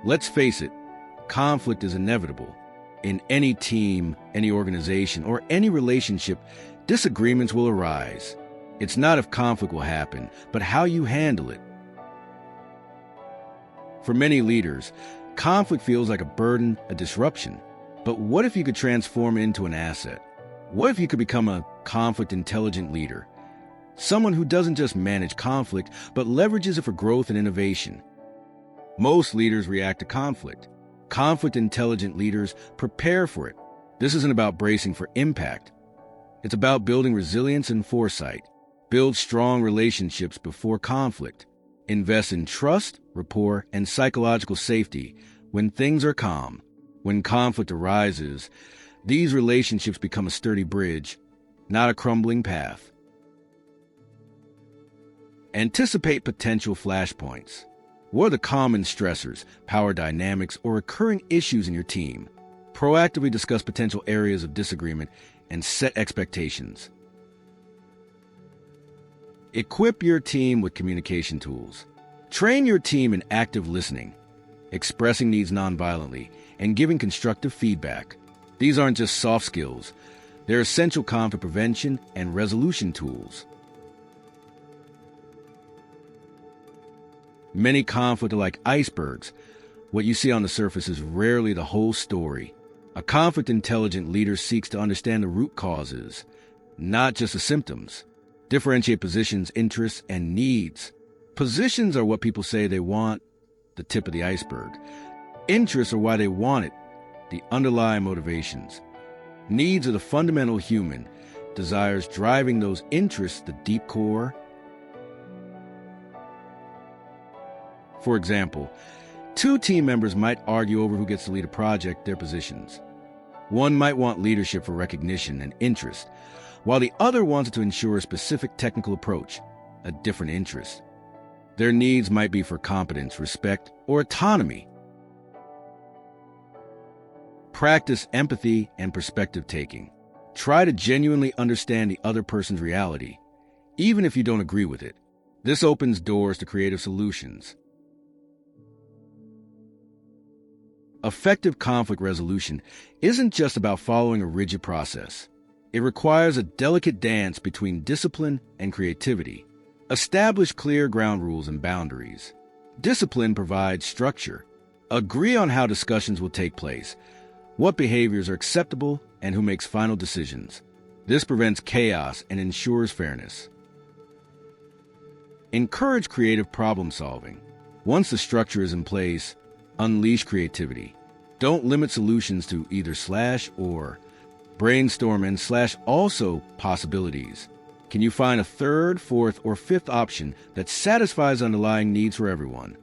Let's face it, conflict is inevitable. In any team, any organization, or any relationship, disagreements will arise. It's not if conflict will happen, but how you handle it. For many leaders, conflict feels like a burden, a disruption. But what if you could transform it into an asset? What if you could become a conflict-intelligent leader? Someone who doesn't just manage conflict, but leverages it for growth and innovation. Most leaders react to conflict. Conflict-intelligent leaders prepare for it. This isn't about bracing for impact. It's about building resilience and foresight. Build strong relationships before conflict. Invest in trust, rapport, and psychological safety when things are calm. When conflict arises, these relationships become a sturdy bridge, not a crumbling path. Anticipate potential flashpoints. What are the common stressors, power dynamics, or recurring issues in your team? Proactively discuss potential areas of disagreement and set expectations. Equip your team with communication tools. Train your team in active listening, expressing needs nonviolently, and giving constructive feedback. These aren't just soft skills. They're essential conflict prevention and resolution tools. Many conflicts are like icebergs. What you see on the surface is rarely the whole story. A conflict-intelligent leader seeks to understand the root causes, not just the symptoms. Differentiate positions, interests, and needs. Positions are what people say they want, the tip of the iceberg. Interests are why they want it, the underlying motivations. Needs are the fundamental human desires driving those interests, the deep core. For example, two team members might argue over who gets to lead a project, their positions. One might want leadership for recognition and interest, while the other wants to ensure a specific technical approach, a different interest. Their needs might be for competence, respect, or autonomy. Practice empathy and perspective-taking. Try to genuinely understand the other person's reality, even if you don't agree with it. This opens doors to creative solutions. Effective conflict resolution isn't just about following a rigid process. It requires a delicate dance between discipline and creativity. Establish clear ground rules and boundaries. Discipline provides structure. Agree on how discussions will take place, what behaviors are acceptable, and who makes final decisions. This prevents chaos and ensures fairness. Encourage creative problem solving. Once the structure is in place, unleash creativity. Don't limit solutions to either /or. Brainstorm and /also possibilities. Can you find a third, fourth, or fifth option that satisfies underlying needs for everyone?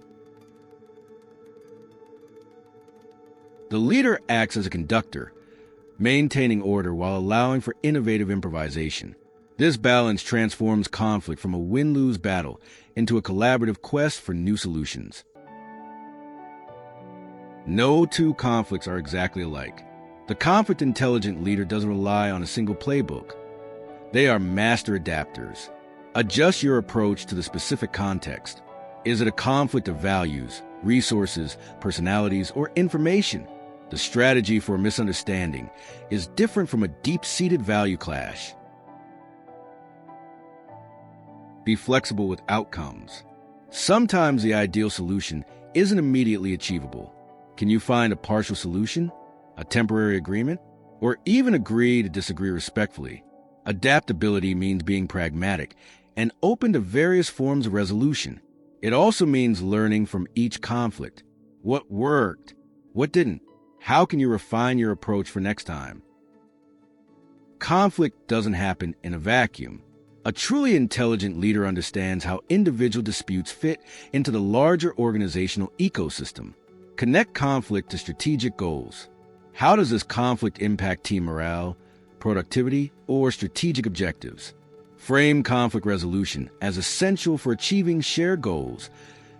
The leader acts as a conductor, maintaining order while allowing for innovative improvisation. This balance transforms conflict from a win-lose battle into a collaborative quest for new solutions. No two conflicts are exactly alike. The conflict-intelligent leader doesn't rely on a single playbook. They are master adapters. Adjust your approach to the specific context. Is it a conflict of values, resources, personalities, or information? The strategy for a misunderstanding is different from a deep-seated value clash. Be flexible with outcomes. Sometimes the ideal solution isn't immediately achievable. Can you find a partial solution, a temporary agreement, or even agree to disagree respectfully? Adaptability means being pragmatic and open to various forms of resolution. It also means learning from each conflict. What worked? What didn't? How can you refine your approach for next time? Conflict doesn't happen in a vacuum. A truly intelligent leader understands how individual disputes fit into the larger organizational ecosystem. Connect conflict to strategic goals. How does this conflict impact team morale, productivity, or strategic objectives? Frame conflict resolution as essential for achieving shared goals,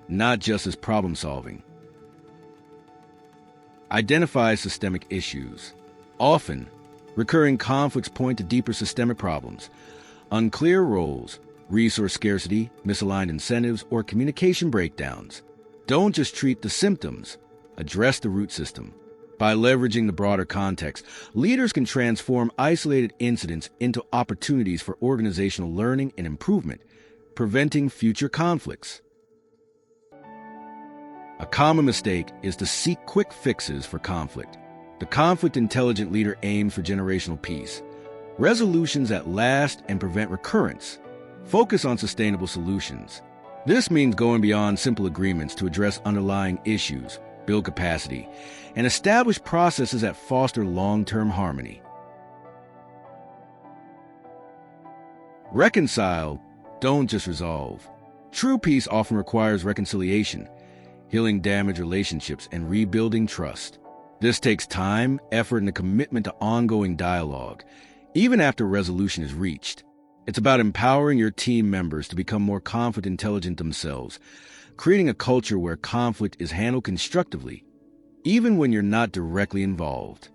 not just as problem solving. Identify systemic issues. Often, recurring conflicts point to deeper systemic problems. Unclear roles, resource scarcity, misaligned incentives, or communication breakdowns. Don't just treat the symptoms. Address the root system. By leveraging the broader context, leaders can transform isolated incidents into opportunities for organizational learning and improvement, preventing future conflicts. A common mistake is to seek quick fixes for conflict. The conflict-intelligent leader aims for generational peace, resolutions that last and prevent recurrence. Focus on sustainable solutions. This means going beyond simple agreements to address underlying issues, build capacity, and establish processes that foster long-term harmony. Reconcile, don't just resolve. True peace often requires reconciliation, healing damaged relationships, and rebuilding trust. This takes time, effort, and a commitment to ongoing dialogue, even after resolution is reached. It's about empowering your team members to become more conflict intelligent themselves, creating a culture where conflict is handled constructively, even when you're not directly involved.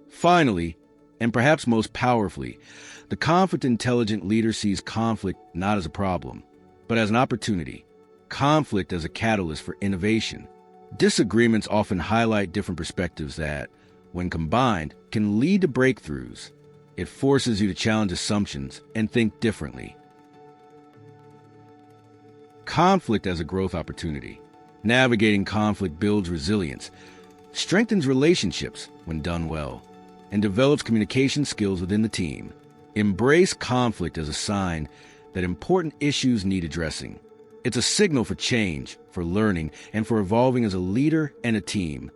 Finally, and perhaps most powerfully, the conflict-intelligent leader sees conflict not as a problem, but as an opportunity. Conflict as a catalyst for innovation. Disagreements often highlight different perspectives that, when combined, can lead to breakthroughs. It forces you to challenge assumptions and think differently. Conflict as a growth opportunity. Navigating conflict builds resilience, strengthens relationships when done well, and develops communication skills within the team. Embrace conflict as a sign that important issues need addressing. It's a signal for change, for learning, and for evolving as a leader and a team.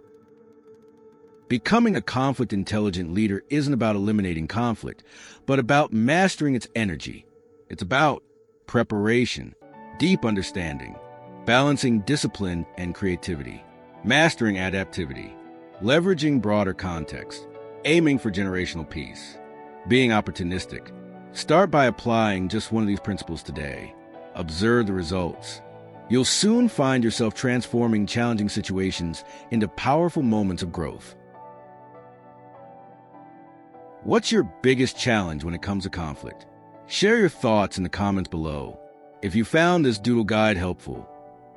Becoming a conflict-intelligent leader isn't about eliminating conflict, but about mastering its energy. It's about preparation, deep understanding, balancing discipline and creativity, mastering adaptivity, leveraging broader context, aiming for generational peace, being opportunistic. Start by applying just one of these principles today. Observe the results. You'll soon find yourself transforming challenging situations into powerful moments of growth. What's your biggest challenge when it comes to conflict? Share your thoughts in the comments below. If you found this doodle guide helpful,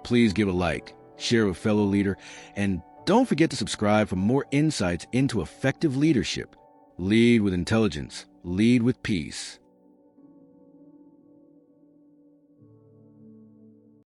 please give a like, share with a fellow leader, and don't forget to subscribe for more insights into effective leadership. Lead with intelligence. Lead with peace.